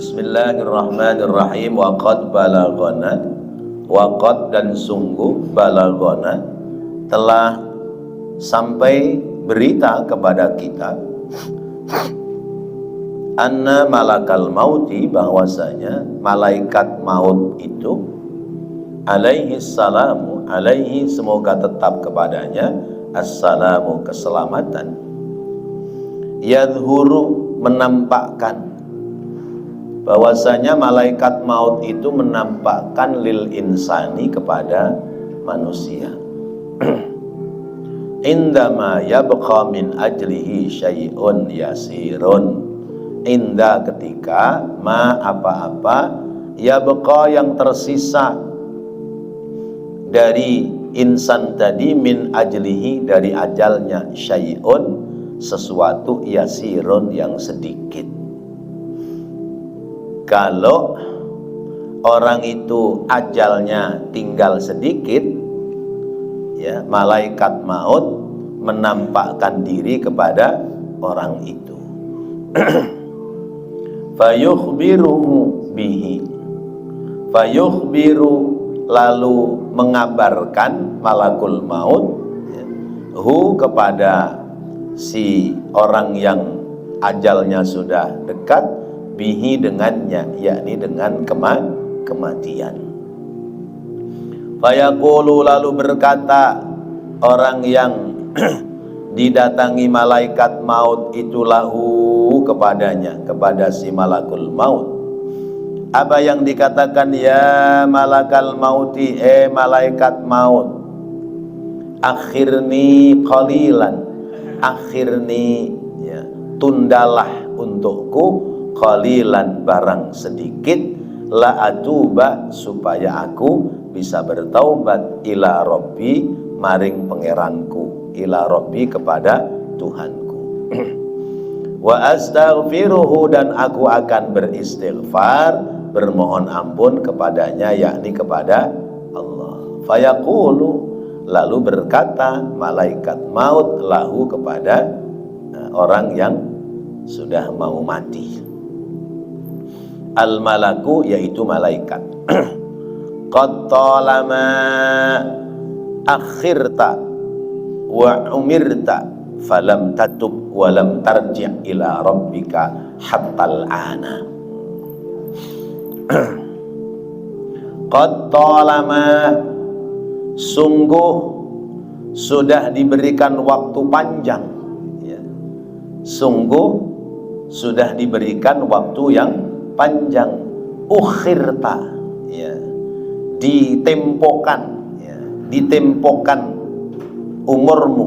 Bismillahirrahmanirrahim. Waqad balagona, waqad dan sungguh balagona telah sampai berita kepada kita anna malakal mauti, bahwasanya malaikat maut itu alaihi salamu, alaihi semoga tetap kepadanya assalamu keselamatan, yadhuru menampakkan, bahwasanya malaikat maut itu menampakkan lil insani kepada manusia indama yabqa min ajlihi syai'un yasirun, inda ketika ma apa-apa yabqa yang tersisa dari insan tadi min ajlihi dari ajalnya syai'un sesuatu yasirun yang sedikit. Kalau orang itu ajalnya tinggal sedikit, ya, malaikat maut menampakkan diri kepada orang itu. Fayukhbiruhu bihi, fayukhbiru lalu mengabarkan malakul maut, ya, hu kepada si orang yang ajalnya sudah dekat, bihi dengannya, yakni dengan kematian. Fayaqulu lalu berkata orang yang didatangi malaikat maut itu lahu kepadanya, kepada si malakul maut, apa yang dikatakan, ya malakal mauti, malaikat maut, akhirni qalilan, akhirni, ya, tundalah untukku qalilan barang sedikit, la atuba supaya aku bisa bertaubat, ila rabbi maring pangeranku, ila rabbi kepada Tuhanku, wa astaghfiruhu dan aku akan beristighfar, bermohon ampun kepadanya, yakni kepada Allah. Fayaqulu lalu berkata malaikat maut lahu kepada orang yang sudah mau mati, al-malaku yaitu malaikat, qad talama akhirta wa umirta falam tatub wa lam tarji' ila rabbika hattal ana. Qad talama sungguh sudah diberikan waktu panjang, ya. Sungguh sudah diberikan waktu yang panjang, ukhirta, ya, ditempokan, ya, ditempokan umurmu,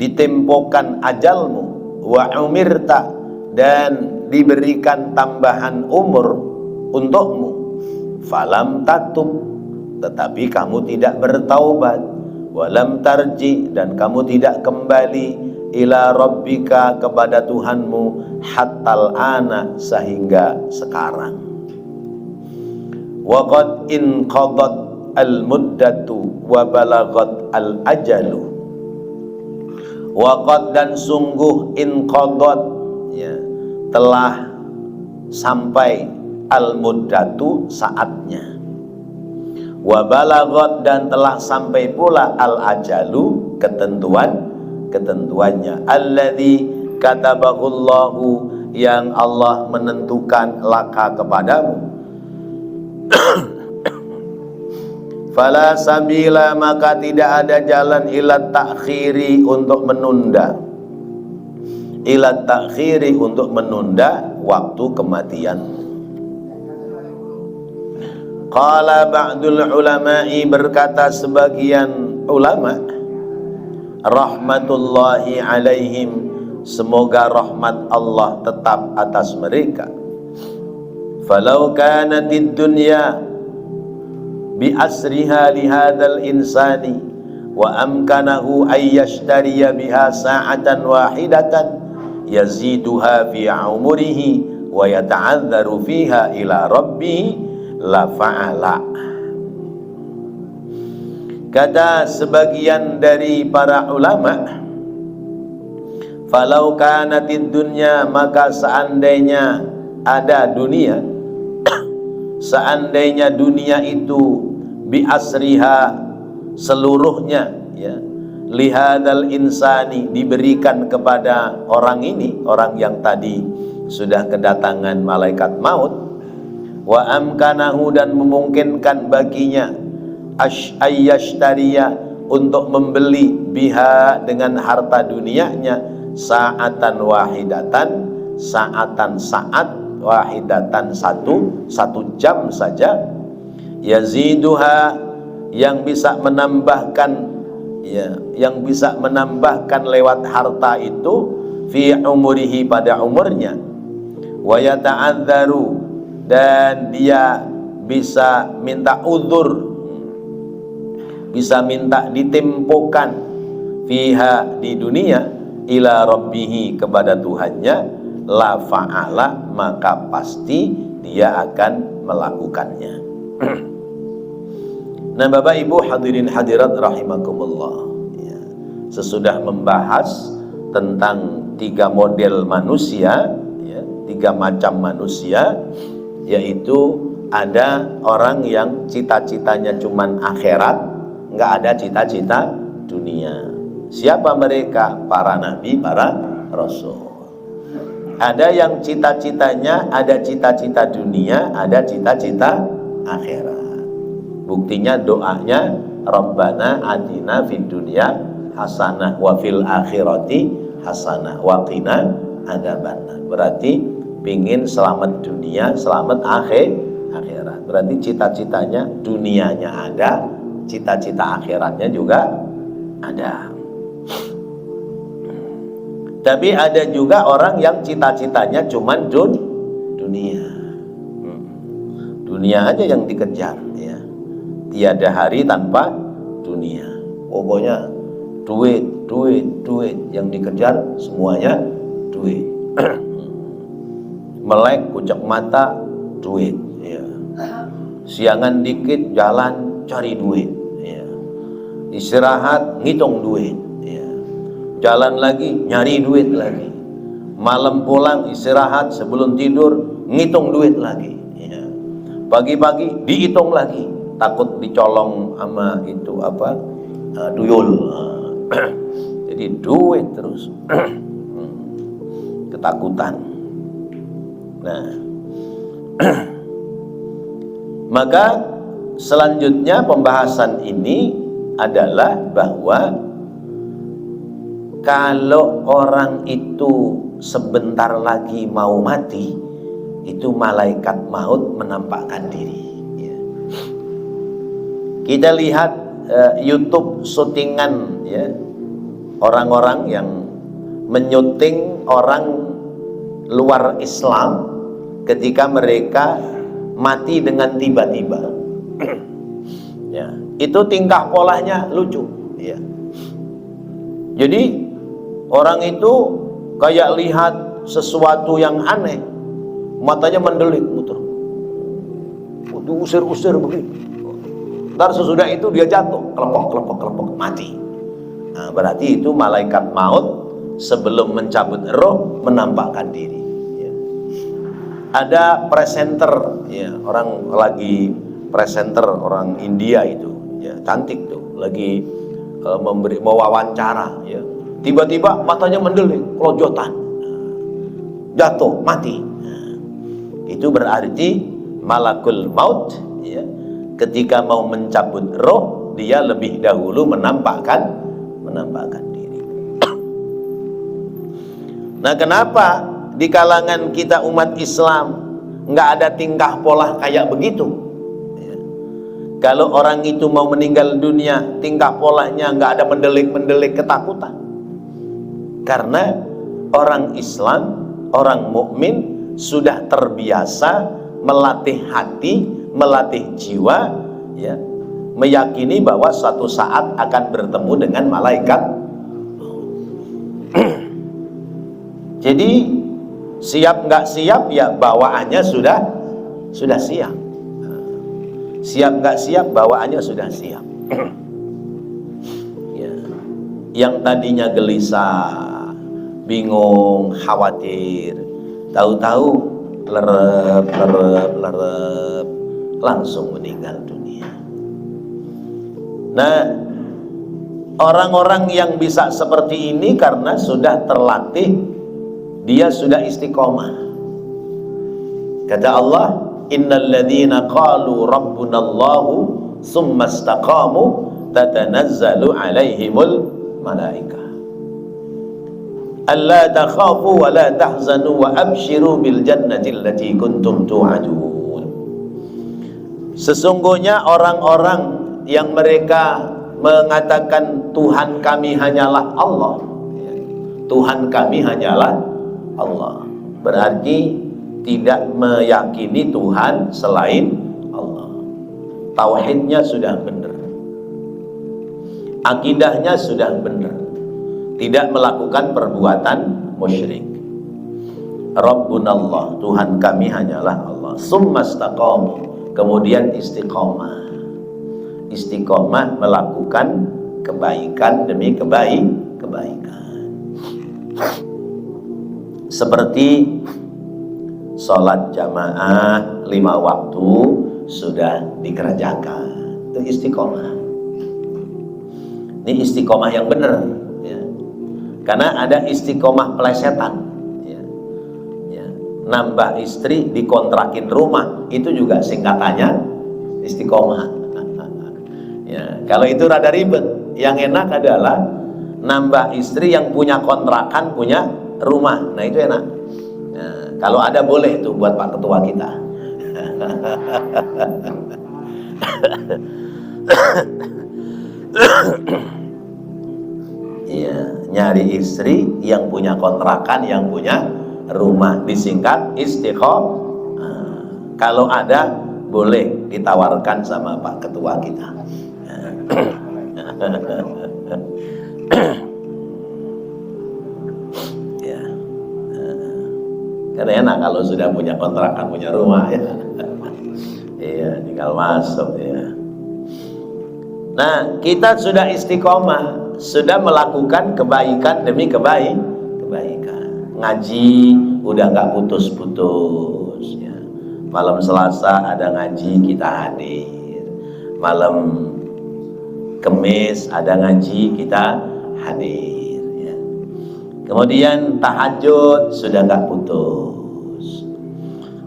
ditempokan ajalmu, wa umirta dan diberikan tambahan umur untukmu, falam tatub tetapi kamu tidak bertaubat, walam tarji dan kamu tidak kembali, ila rabbika kepada Tuhanmu, hattal ana sehingga sekarang. Wa qad inqadat al muddatu wa balagat al ajalu, wa qad dan sungguh inqadat, ya, telah sampai al muddatu saatnya, wa balagat dan telah sampai pula al ajalu ketentuannya, alladzi katabahullahu yang Allah menentukan laka kepadamu. Fala sabila maka tidak ada jalan ila ta'khiri untuk menunda, ila ta'khiri untuk menunda waktu kematian. Qala ba'dul ulama'i berkata sebagian ulama rahmatullahi alaihim semoga rahmat Allah tetap atas mereka, falau kanatid dunya bi asriha li hadzal insani wa amkanahu ay yashtariya biha sa'atan wahidatan yaziduha fi umrihi wa yata'adzaru fiha ila rabbih la fa'ala. Kata sebagian dari para ulama, falau kanatid dunya maka seandainya ada dunia, seandainya dunia itu bi asriha seluruhnya, ya, lihadal insani diberikan kepada orang ini, orang yang tadi sudah kedatangan malaikat maut, wa amkanahu dan memungkinkan baginya ayyashtariya untuk membeli biha dengan harta dunianya sa'atan wahidatan, sa'atan saat wahidatan satu jam saja, yaziduha yang bisa menambahkan, ya, yang bisa menambahkan lewat harta itu fi umurihi pada umurnya, wa yata'adzaru dan dia bisa minta uzur, bisa minta ditempuhkan fiha di dunia ila rabbihi kepada Tuhannya, la fa'ala maka pasti dia akan melakukannya. Nah, Bapak Ibu hadirin hadirat rahimakumullah, ya, sesudah membahas tentang 3 model manusia, ya, 3 macam manusia, yaitu ada orang yang cita-citanya cuman akhirat, nggak ada cita-cita dunia. Siapa mereka? Para nabi, para rasul. Ada yang cita-citanya ada cita-cita dunia, ada cita-cita akhirat. Buktinya doanya Rabbana atina fid dunya hasanah wa fil akhirati hasanah wa qina adzabannar. Berarti pingin selamat dunia, selamat akhirat. Berarti cita-citanya dunianya ada, cita-cita akhiratnya juga ada. Tapi ada juga orang yang cita-citanya cuman dunia. Dunia aja yang dikejar, ya. Tiada hari tanpa dunia. Pokoknya duit yang dikejar semuanya duit. Melek kucek mata duit, ya. Siangan dikit jalan cari duit, ya. Istirahat ngitung duit, ya. Jalan lagi nyari duit lagi. Malam pulang istirahat sebelum tidur ngitung duit lagi, ya. Pagi-pagi dihitung lagi, takut dicolong sama itu apa, tuyul. Jadi duit terus. Ketakutan. Nah, maka selanjutnya pembahasan ini adalah bahwa kalau orang itu sebentar lagi mau mati, itu malaikat maut menampakkan diri, ya. Kita lihat YouTube syutingan, ya, orang-orang yang menyuting orang luar Islam ketika mereka mati dengan tiba-tiba. Ya, itu tingkah polanya lucu, ya. Jadi orang itu kayak lihat sesuatu yang aneh, matanya mendelik, muter, diusir-usir begitu. Ntar sesudah itu dia jatuh, kelepok, mati. Nah, berarti itu malaikat maut sebelum mencabut roh menampakkan diri, ya. Ada presenter, ya, orang lagi presenter orang India itu, ya, cantik tuh, lagi memberi wawancara, ya. Tiba-tiba matanya mendelik, kelojotan, jatuh, mati. Nah, itu berarti malakul maut, ya, ketika mau mencabut roh dia lebih dahulu menampakkan diri. Nah, kenapa di kalangan kita umat Islam nggak ada tingkah pola kayak begitu? Ya. Kalau orang itu mau meninggal dunia, tingkah polanya nggak ada mendelik-mendelik ketakutan. Karena orang Islam, orang mukmin sudah terbiasa melatih hati, melatih jiwa, ya, meyakini bahwa suatu saat akan bertemu dengan malaikat. Jadi siap nggak siap, ya bawaannya sudah siap. Siap nggak siap, bawaannya sudah siap. Ya. Yang tadinya gelisah, bingung, khawatir, tahu-tahu lerep, lerep, lerep, langsung meninggal dunia. Nah, orang-orang yang bisa seperti ini karena sudah terlatih, dia sudah istiqomah. Kata Allah, innal ladzina qalu rabbunallahu tsumma istaqamu tatanazzalu alaihimul malaikah alla takhafu wa la tahzanu wa abshiru bil jannati allati kuntum tu'adun. Sesungguhnya orang-orang yang mereka mengatakan Tuhan kami hanyalah Allah, Tuhan kami hanyalah Allah, berarti tidak meyakini Tuhan selain Allah. Tauhidnya sudah benar, akidahnya sudah benar, tidak melakukan perbuatan musyrik. Rabbunallah, Tuhan kami hanyalah Allah. Summastaqamu, kemudian istiqomah. Istiqomah melakukan kebaikan demi kebaikan. Seperti sholat jamaah 5 waktu sudah dikerjakan, itu istiqomah. Ini istiqomah yang benar, ya. Karena ada istiqomah plesetan, ya. Ya. Nambah istri, dikontrakin rumah, itu juga singkatannya istiqomah. Ya, kalau itu rada ribet, yang enak adalah nambah istri yang punya kontrakan, punya rumah. Nah itu enak. Nah, kalau ada boleh itu buat Pak Ketua kita. Iya, nyari istri yang punya kontrakan, yang punya rumah, disingkat istiqomah. Kalau ada boleh ditawarkan sama Pak Ketua kita. Ya, karena enak kalau sudah punya kontrakan, punya rumah, ya. Iya, tinggal masuk, ya. Nah, kita sudah istiqomah, sudah melakukan kebaikan demi kebaikan. Ngaji udah nggak putus-putus, ya. Malam Selasa ada ngaji, kita hadir. Malam Kemis ada ngaji, kita hadir, ya. Kemudian tahajud sudah nggak putus.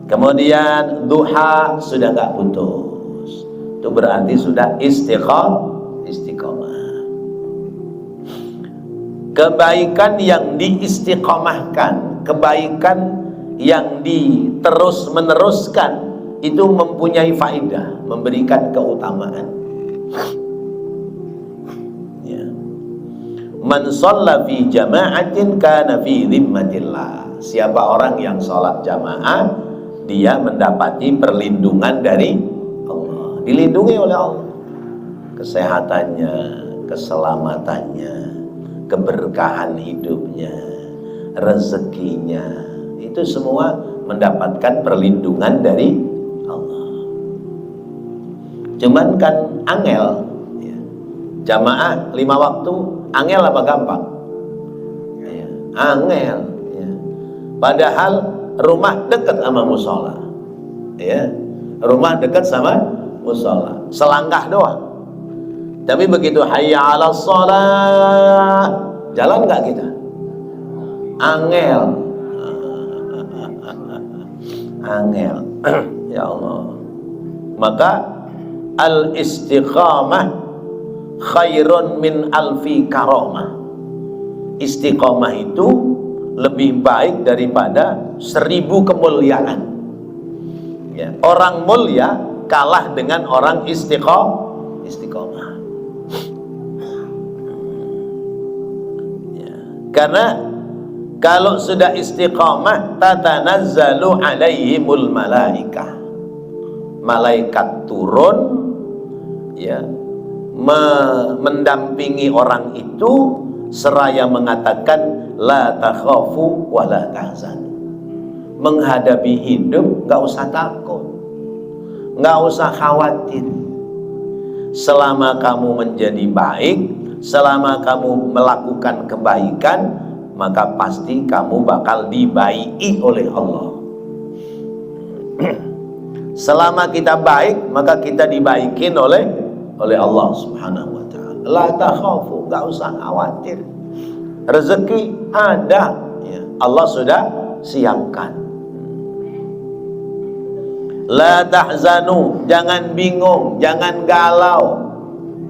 Kemudian duha sudah nggak putus. Itu berarti sudah istiqomah. Kebaikan yang diistiqomahkan, kebaikan yang diterus meneruskan, itu mempunyai faedah, memberikan keutamaan. Man shalla fi jama'atin kana fi dhimmatillah. Siapa orang yang sholat jamaah, dia mendapati perlindungan dari Allah, dilindungi oleh Allah. Kesehatannya, keselamatannya, keberkahan hidupnya, rezekinya, itu semua mendapatkan perlindungan dari Allah. Cuman kan angel, ya. Jamaah 5 waktu angel apa gampang? Ya, angel, ya. Padahal rumah dekat sama musola, ya. Rumah dekat sama musola, selangkah doang. Tapi begitu hayya 'alas shalah, jalan nggak kita? Angel. Angel. Ya Allah. Maka al-istiqamah khairun min alfi karamah. Istiqomah itu lebih baik daripada 1000 kemuliaan, ya. Orang mulia kalah dengan orang istiqomah, ya. Karena kalau sudah istiqomah, tatanazzalu alaihimul malaikah, malaikat turun, ya, mendampingi orang itu seraya mengatakan la takhafu wa la tahzanu. Menghadapi hidup nggak usah takut, nggak usah khawatir. Selama kamu menjadi baik, selama kamu melakukan kebaikan, maka pasti kamu bakal dibaiki oleh Allah. Selama kita baik, maka kita dibaikin oleh Allah Subhanahu wa taala. La takhafu, enggak usah khawatir. Rezeki ada, ya. Allah sudah siapkan. La tahzanu, jangan bingung, jangan galau.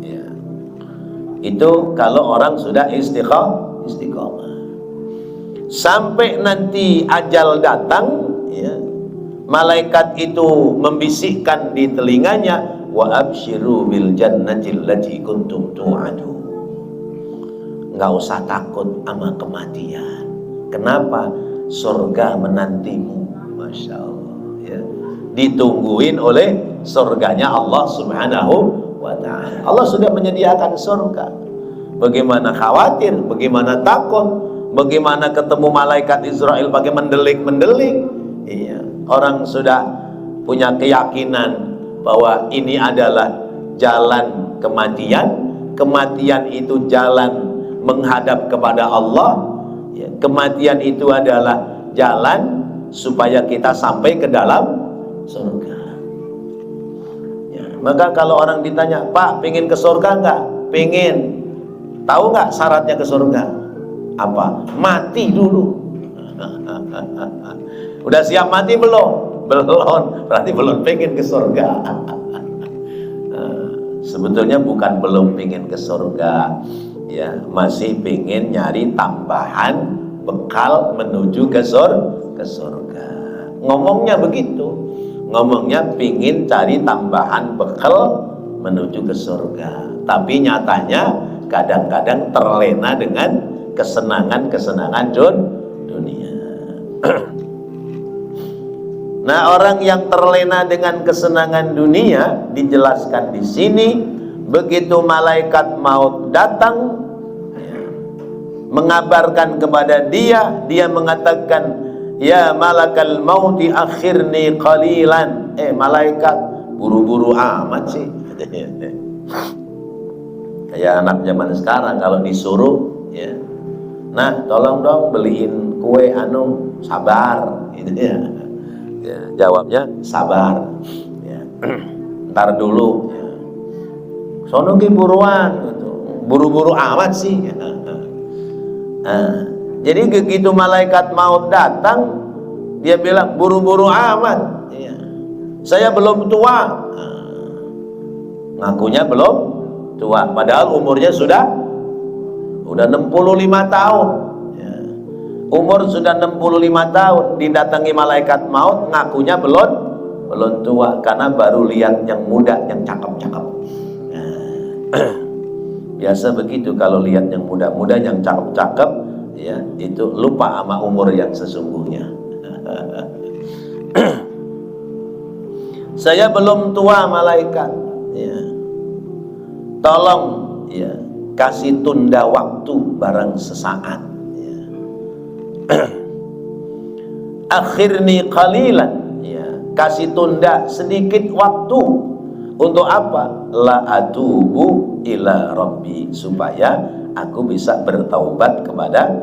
Ya. Itu kalau orang sudah istiqamah. Sampai nanti ajal datang, ya, malaikat itu membisikkan di telinganya, wa absyiru bil jannati allati kuntum tu'adu. Enggak usah takut sama kematian. Kenapa? Surga menantimu. Masya Allah, ya. Ditungguin oleh surganya Allah Subhanahu wa ta'ala. Allah sudah menyediakan surga. Bagaimana khawatir, bagaimana takut, bagaimana ketemu malaikat Israel pakai mendelik-mendelik. Iya, orang sudah punya keyakinan bahwa ini adalah jalan kematian. Kematian itu jalan menghadap kepada Allah, ya. Kematian itu adalah jalan supaya kita sampai ke dalam surga, ya. Maka kalau orang ditanya, Pak, pengen ke surga enggak? Pengen. Tahu nggak syaratnya ke surga? Apa? Mati dulu. Udah siap mati belum? Belum. Berarti belum pengen ke surga. Sebetulnya bukan belum pengen ke surga, ya, masih pengen nyari tambahan bekal menuju ke surga. Ngomongnya begitu. Ngomongnya pengen cari tambahan bekal menuju ke surga. Tapi nyatanya kadang-kadang terlena dengan kesenangan-kesenangan dunia. Nah, orang yang terlena dengan kesenangan dunia dijelaskan di sini, begitu malaikat maut datang, ya, mengabarkan kepada dia, dia mengatakan, ya malakal mauti akhirni qalilan. Malaikat, buru-buru amat sih. Kayak anak zaman sekarang kalau disuruh, ya, nah tolong dong beliin kue sabar, gitu ya. Ya, jawabnya sabar, ya. Ntar dulu, ya. Sono ki buruan, gitu. Buru-buru amat sih. Nah, jadi begitu malaikat maut datang, dia bilang buru-buru amat, ya. Saya belum tua. Ngakunya belum tua, padahal umurnya udah 65 tahun. Ya. Umur sudah 65 tahun, didatangi malaikat maut, ngakunya belum tua karena baru lihat yang muda, yang cakep-cakep. Ya. Biasa begitu kalau lihat yang muda-muda, yang cakep-cakep, ya, itu lupa sama umur yang sesungguhnya. Saya belum tua malaikat, ya. Tolong, ya, kasih tunda waktu barang sesaat, ya. Akhirni qalilan, ya, kasih tunda sedikit waktu. Untuk apa? La atubu ila rabbi, supaya aku bisa bertaubat kepada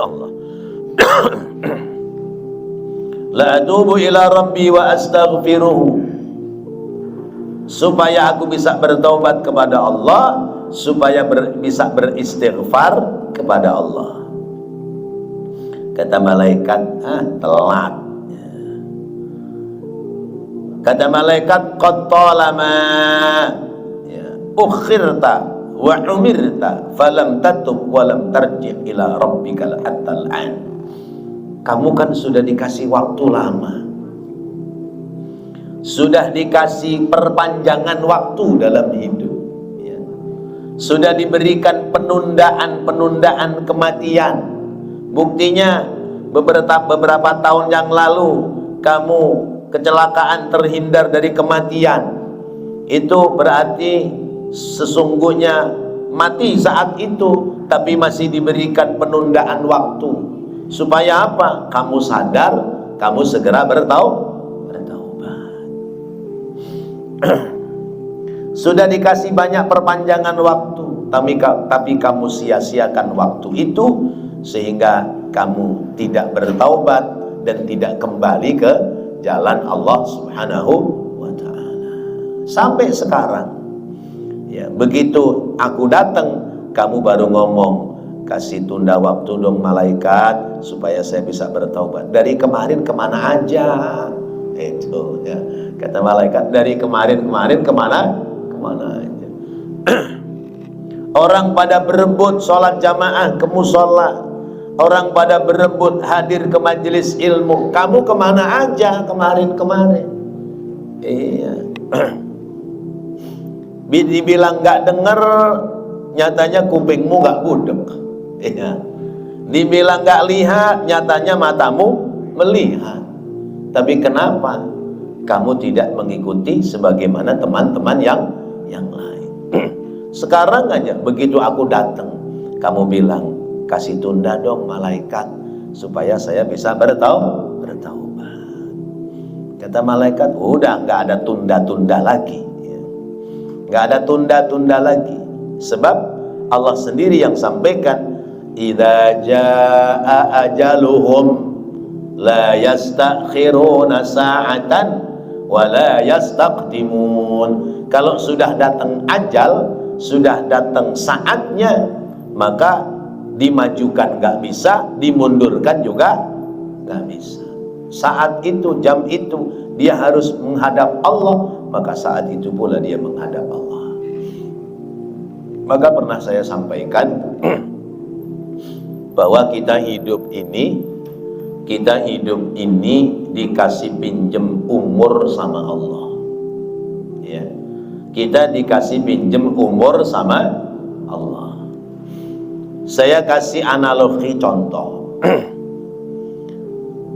Allah. La atubu ila rabbi wa astaghfiruhu, supaya aku bisa bertaubat kepada Allah, supaya bisa beristighfar kepada Allah. Kata malaikat, telat. Kata malaikat, qad talama, ya, ukhirta wa umirta falam tatub wa lam tarji' ila rabbikal hatta al'an. Kamu kan sudah dikasih waktu lama, sudah dikasih perpanjangan waktu dalam hidup, ya. Sudah diberikan penundaan kematian. Buktinya beberapa tahun yang lalu kamu kecelakaan terhindar dari kematian. Itu berarti sesungguhnya mati saat itu, tapi masih diberikan penundaan waktu. Supaya apa? Kamu sadar, kamu segera bertaubat. Sudah dikasih banyak perpanjangan waktu, tapi kamu sia-siakan waktu itu, sehingga kamu tidak bertaubat dan tidak kembali ke jalan Allah Subhanahu wa ta'ala. Sampai sekarang ya, begitu aku datang kamu baru ngomong, kasih tunda waktu dong malaikat supaya saya bisa bertaubat. Dari kemarin kemana aja? Itu ya, kata malaikat, dari kemarin kemana aja. Orang pada berebut sholat jamaah ke musola, orang pada berebut hadir ke majelis ilmu, kamu kemana aja kemarin? Iya. Dibilang nggak denger, nyatanya kupingmu nggak budek. Iya. Dibilang nggak lihat, nyatanya matamu melihat. Tapi kenapa kamu tidak mengikuti sebagaimana teman-teman yang lain? Sekarang aja begitu aku datang, kamu bilang, kasih tunda dong malaikat supaya saya bisa bertaubat. Kata malaikat, udah nggak ada tunda-tunda lagi ya. Nggak ada tunda-tunda lagi. Sebab Allah sendiri yang sampaikan, idza jaa ajaluhum la yastakhiruna sa'atan wa la yastaqdimun. Kalau sudah datang ajal, sudah datang saatnya, maka dimajukan nggak bisa, dimundurkan juga nggak bisa. Saat itu, jam itu dia harus menghadap Allah, maka saat itu pula dia menghadap Allah. Maka pernah saya sampaikan bahwa kita hidup ini dikasih pinjem umur sama Allah ya. Kita dikasih pinjem umur sama Allah. Saya kasih analogi contoh.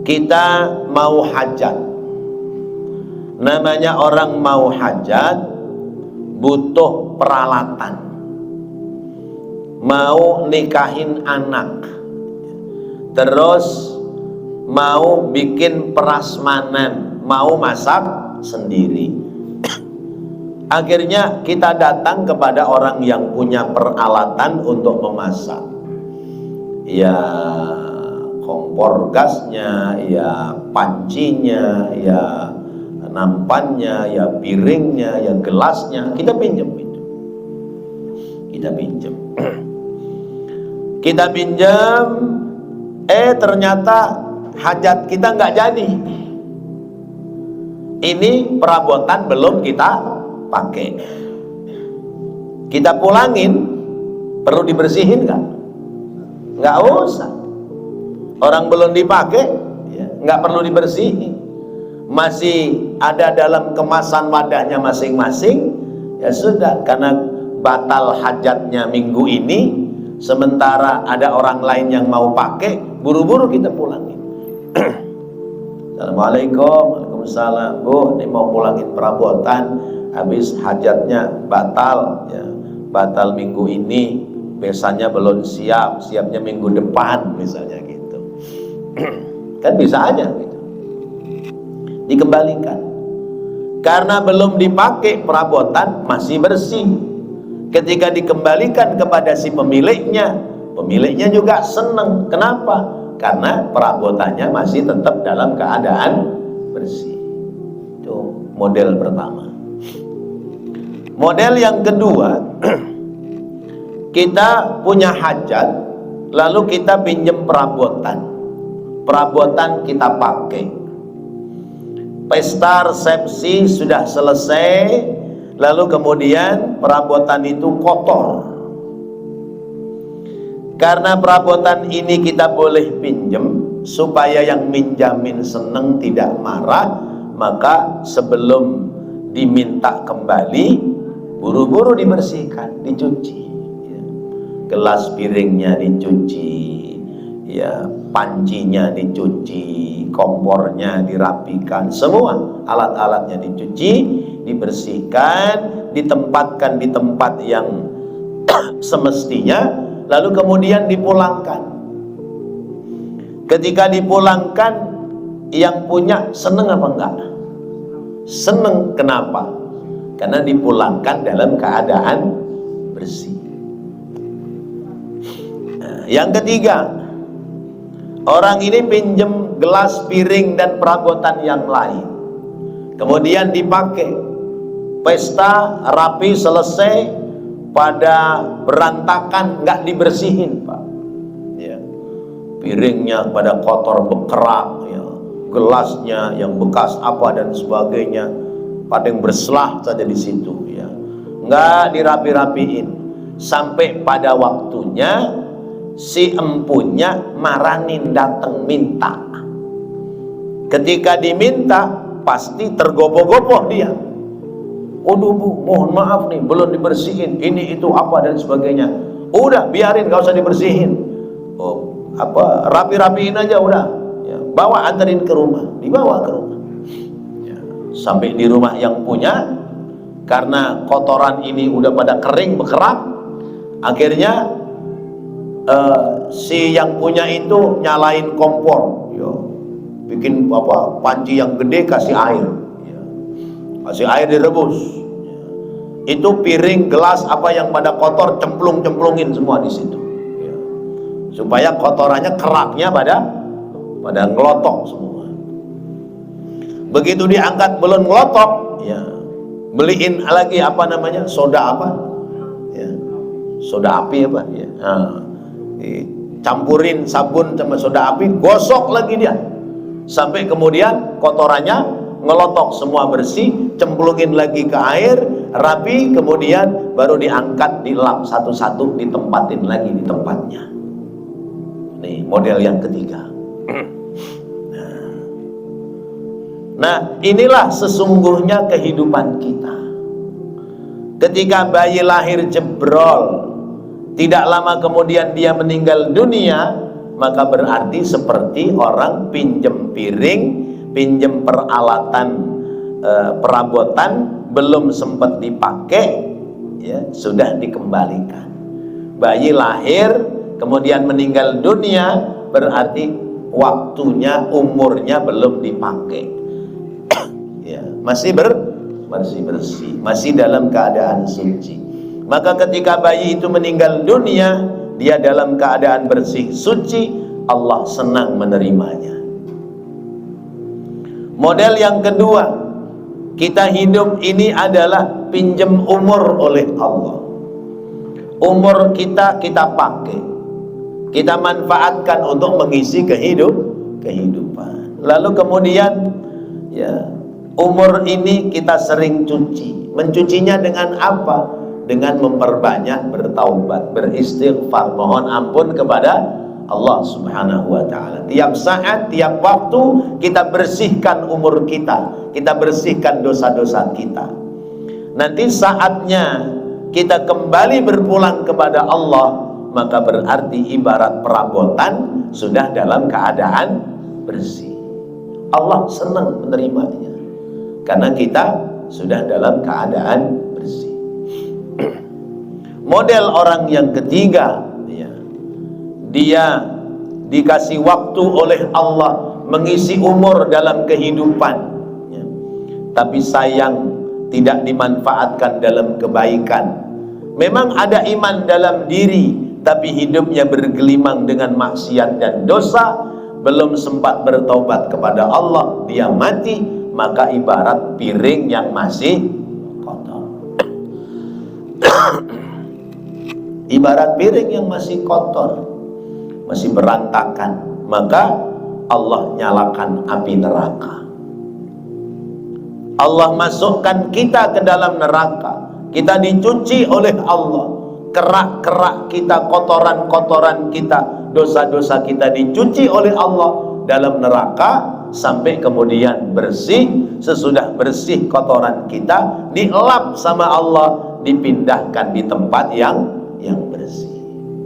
Kita mau hajat. Namanya orang mau hajat butuh peralatan. Mau nikahin anak, terus mau bikin prasmanan, mau masak sendiri. Akhirnya kita datang kepada orang yang punya peralatan untuk memasak. Ya kompor gasnya, ya pancinya, ya nampannya, ya piringnya, ya gelasnya, kita pinjam itu. Kita pinjam, ternyata hajat kita nggak jadi. Ini perabotan belum kita pakai, kita pulangin. Perlu dibersihin nggak usah. Orang belum dipakai ya, nggak perlu dibersihin, masih ada dalam kemasan wadahnya masing-masing. Ya sudah, karena batal hajatnya minggu ini, sementara ada orang lain yang mau pakai, buru-buru kita pulangin. Assalamualaikum. Waalaikumsalam. Bu, ini mau pulangin perabotan, habis hajatnya batal ya, batal minggu ini, besarnya belum siap, siapnya minggu depan misalnya gitu. Kan bisa aja gitu, dikembalikan karena belum dipakai, perabotan masih bersih. Ketika dikembalikan kepada si pemiliknya juga senang. Kenapa? Karena perabotannya masih tetap dalam keadaan bersih. Itu model pertama. Model yang kedua, kita punya hajat, lalu kita pinjam perabotan kita pakai. Pesta resepsi sudah selesai, lalu kemudian perabotan itu kotor. Karena perabotan ini kita boleh pinjam supaya yang minjamin seneng, tidak marah, maka sebelum diminta kembali, buru-buru dibersihkan, dicuci ya. Gelas piringnya dicuci ya, pancinya dicuci, kompornya dirapikan, semua alat-alatnya dicuci, dibersihkan, ditempatkan di tempat yang semestinya, lalu kemudian dipulangkan. Ketika dipulangkan, yang punya seneng apa enggak? Seneng. Kenapa? Karena dipulangkan dalam keadaan bersih. Nah, yang ketiga, Orang ini pinjem gelas, piring, dan perabotan yang lain, kemudian dipakai, pesta rapi selesai, pada berantakan, nggak dibersihin, Pak. Ya. Piringnya pada kotor bekerak, ya. Gelasnya yang bekas apa dan sebagainya, pada yang berselah saja di situ, ya. Nggak dirapi-rapiin, sampai pada waktunya si empunya maranin, datang minta. Ketika diminta pasti tergopoh-gopoh dia. Waduh Bu, mohon maaf nih, belum dibersihin, ini itu apa dan sebagainya. Udah biarin, gak usah dibersihin. Oh, apa, rapi-rapiin aja udah. Ya, bawa, anterin ke rumah, dibawa ke rumah. Ya, sampai di rumah yang punya, karena kotoran ini udah pada kering bekerak, akhirnya si yang punya itu nyalain kompor, ya, bikin apa, panci yang gede, kasih air. Kasih air direbus, itu piring, gelas, apa yang pada kotor cemplungin semua di situ, ya. Supaya kotorannya, keraknya pada ngelotok semua. Begitu diangkat belum ngelotok, ya, beliin lagi apa namanya, soda apa, ya, soda api apa, ya. Nah, campurin sabun sama soda api, gosok lagi dia, sampai kemudian kotorannya ngelotok semua bersih, cemplungin lagi ke air, rapi, kemudian baru diangkat, dilap satu-satu, ditempatin lagi di tempatnya. Nih model yang ketiga. Nah, inilah sesungguhnya kehidupan kita. Ketika bayi lahir jebrol, tidak lama kemudian dia meninggal dunia, maka berarti seperti orang pinjem piring, pinjem peralatan, perabotan, belum sempat dipakai, ya, sudah dikembalikan. Bayi lahir kemudian meninggal dunia, berarti waktunya, umurnya belum dipakai. Ya, masih bersih, masih dalam keadaan suci. Maka ketika bayi itu meninggal dunia, dia dalam keadaan bersih, suci, Allah senang menerimanya. Model yang kedua, kita hidup ini adalah pinjam umur oleh Allah. Umur kita pakai, kita manfaatkan untuk mengisi kehidupan. Lalu kemudian, ya, umur ini kita sering cuci. Mencucinya dengan apa? Dengan memperbanyak bertaubat, beristighfar, mohon ampun kepada Allah Subhanahu wa ta'ala. Tiap saat, tiap waktu kita bersihkan umur kita bersihkan dosa-dosa kita. Nanti saatnya kita kembali berpulang kepada Allah, maka berarti ibarat perabotan sudah dalam keadaan bersih. Allah senang menerimanya karena kita sudah dalam keadaan bersih. Model orang yang ketiga, ya, dia dikasih waktu oleh Allah mengisi umur dalam kehidupan, ya, tapi sayang tidak dimanfaatkan dalam kebaikan. Memang ada iman dalam diri, tapi hidupnya bergelimang dengan maksiat dan dosa, belum sempat bertaubat kepada Allah, dia mati, maka ibarat piring yang masih kotor. Ibarat piring yang masih kotor, masih berantakan, maka Allah nyalakan api neraka. Allah masukkan kita ke dalam neraka. Kita dicuci oleh Allah. Kerak-kerak kita, kotoran-kotoran kita, dosa-dosa kita dicuci oleh Allah dalam neraka, sampai kemudian bersih. Sesudah bersih kotoran kita, dielap sama Allah, dipindahkan di tempat yang bersih.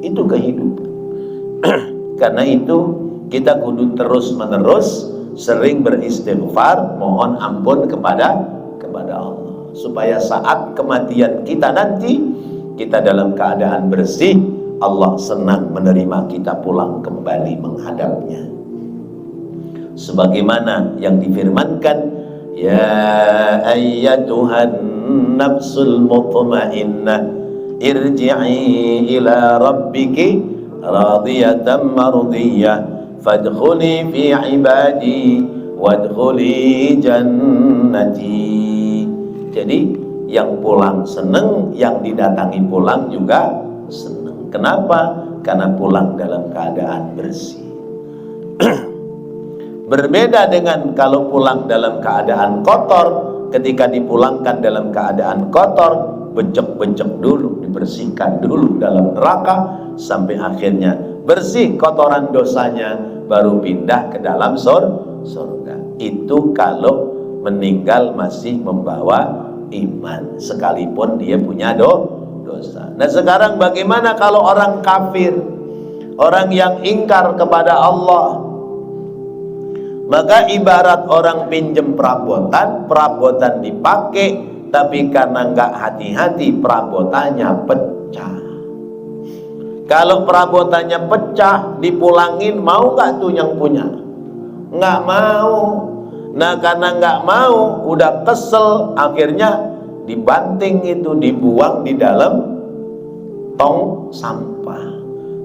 Itu kehidupan. Karena itu kita kudu terus-menerus sering beristighfar, mohon ampun kepada Allah, supaya saat kematian kita nanti, kita dalam keadaan bersih. Allah senang menerima kita pulang kembali menghadapnya. Sebagaimana yang difirmankan, ya ayyatuhan nafsul mutmainnah irji'i ila rabbiki radiyatan mardiyah fadkhuli fi ibadi wadkhuli jannati. Jadi yang pulang seneng, yang didatangi pulang juga seneng. Kenapa? Karena pulang dalam keadaan bersih. Berbeda dengan kalau pulang dalam keadaan kotor. Ketika dipulangkan dalam keadaan kotor, becek-becek dulu, dibersihkan dulu dalam neraka sampai akhirnya bersih kotoran dosanya, baru pindah ke dalam surga. Itu kalau meninggal masih membawa iman, sekalipun dia punya dosa. Nah sekarang bagaimana kalau orang kafir, orang yang ingkar kepada Allah? Maka ibarat orang pinjem perabotan dipakai, tapi karena nggak hati-hati perabotannya pecah. Kalau perabotannya pecah dipulangin, mau nggak tuh yang punya? Nggak mau. Nah karena nggak mau, udah kesel, akhirnya dibanting itu, dibuang di dalam tong sampah.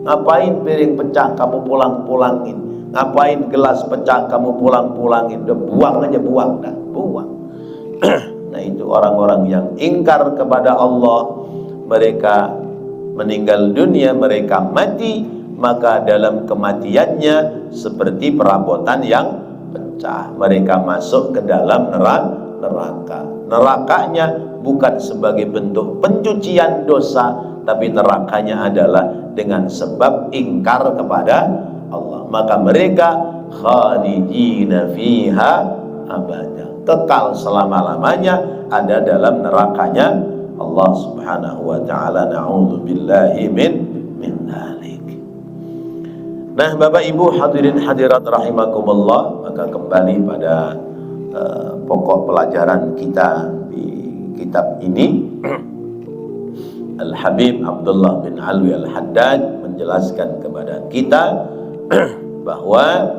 Ngapain piring pecah kamu pulang-pulangin? Ngapain gelas pecah kamu pulang-pulangin? Udah buang aja, buang. Nah itu orang-orang yang ingkar kepada Allah. Mereka meninggal dunia, mereka mati, maka dalam kematiannya seperti perabotan yang pecah. Mereka masuk ke dalam neraka. Nerakanya bukan sebagai bentuk pencucian dosa, tapi nerakanya adalah dengan sebab ingkar kepada Allah. Maka mereka khalidina fiha abada, kekal selama-lamanya ada dalam nerakanya Allah Subhanahu wa taala. Na'udzubillahi min dzalik. Nah, Bapak Ibu hadirin hadirat rahimakumullah, maka kembali pada pokok pelajaran kita di kitab ini. Al-Habib Abdullah bin Alwi Al-Haddad menjelaskan kepada kita bahwa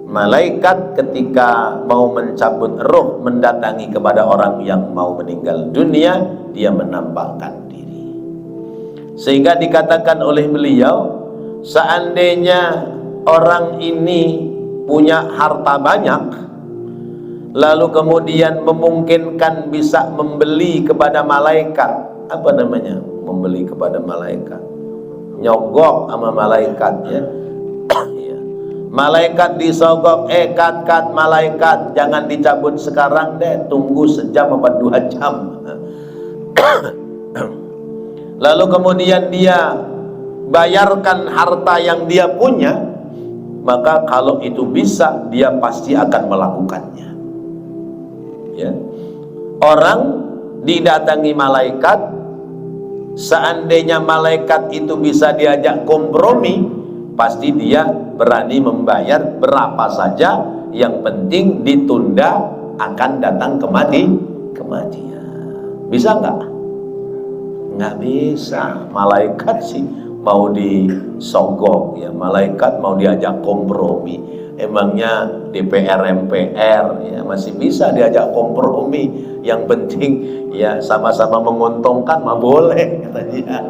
malaikat ketika mau mencabut roh mendatangi kepada orang yang mau meninggal dunia, dia menampakkan diri. Sehingga dikatakan oleh beliau, seandainya orang ini punya harta banyak, lalu kemudian memungkinkan bisa membeli kepada malaikat, apa namanya? Membeli kepada malaikat, nyogok sama malaikat, ya. Malaikat disogok, kat malaikat, jangan dicabut sekarang deh, tunggu sejam atau 2 jam. Lalu kemudian dia bayarkan harta yang dia punya, maka kalau itu bisa, dia pasti akan melakukannya. Ya. Orang didatangi malaikat, seandainya malaikat itu bisa diajak kompromi, pasti dia berani membayar berapa saja, yang penting ditunda akan datang kematian. Bisa nggak? Nggak bisa. Malaikat sih mau disogok, ya malaikat mau diajak kompromi. Emangnya DPR MPR ya masih bisa diajak kompromi, yang penting ya sama-sama menguntungkan mah boleh katanya.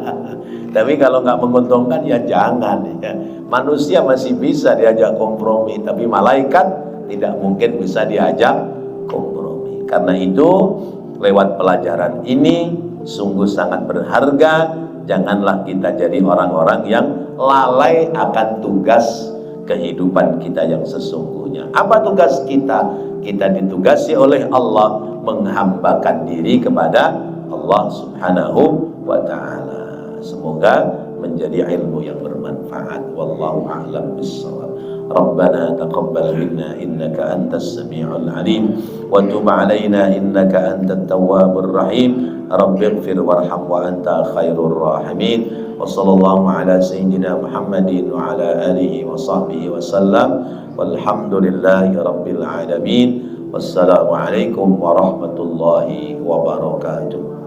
Tapi kalau nggak menguntungkan ya jangan, ya. Manusia masih bisa diajak kompromi, tapi malaikat tidak mungkin bisa diajak kompromi. Karena itu lewat pelajaran ini sungguh sangat berharga. Janganlah kita jadi orang-orang yang lalai akan tugas kehidupan kita yang sesungguhnya. Apa tugas kita? Kita ditugasi oleh Allah menghambakan diri kepada Allah Subhanahu wa ta'ala. Semoga menjadi ilmu yang bermanfaat. Wallahu a'lam bissawab. Rabbana taqabbal minna innaka antas sami'ul alim wa tub 'alaina innaka antat tawwabur rahim. Rabbighfir warham wa anta khairur rahimin. Wa sallallahu ala sayyidina Muhammadin wa ala alihi wa sahbihi wa sallam. Walhamdulillahi rabbil alamin. Wassalamu alaikum warahmatullahi wabarakatuh.